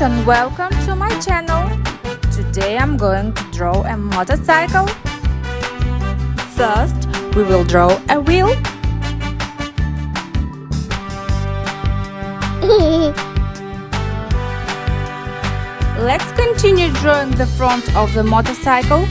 friends and welcome to my channel. Today I'm going to draw a motorcycle. First, we will draw a wheel. Let's continue drawing the front of the motorcycle.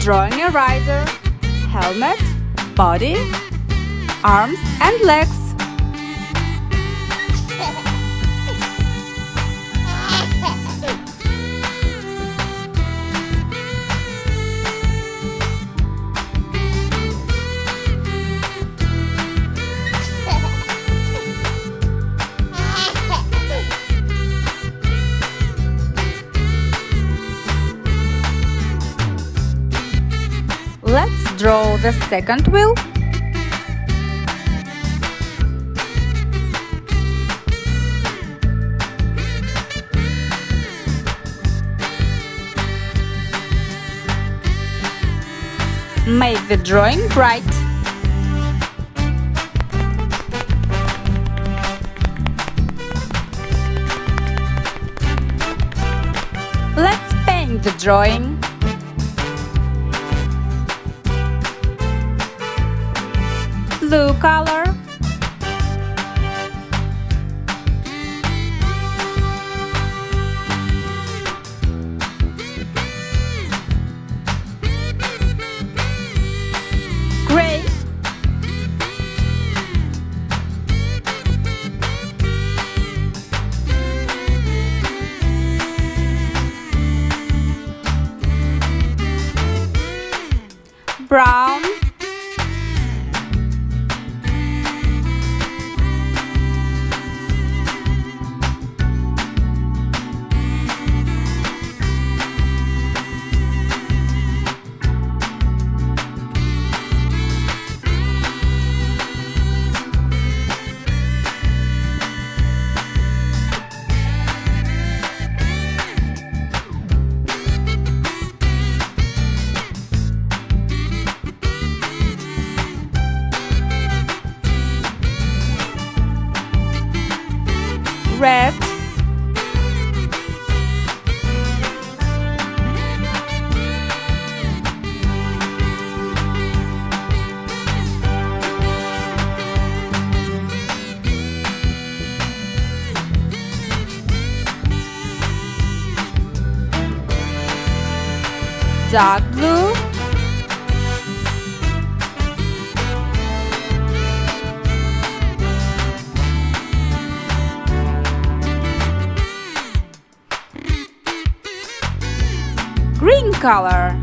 Drawing a rider, helmet, body, arms and legs. Let's draw the second wheel. Make the drawing bright. Let's paint the drawing. Blue color, gray, brown, red, dark blue, green color,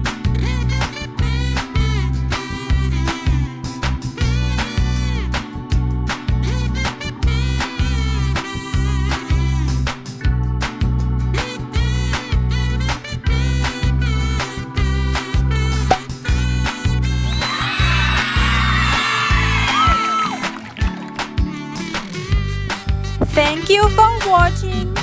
Thank you for watching.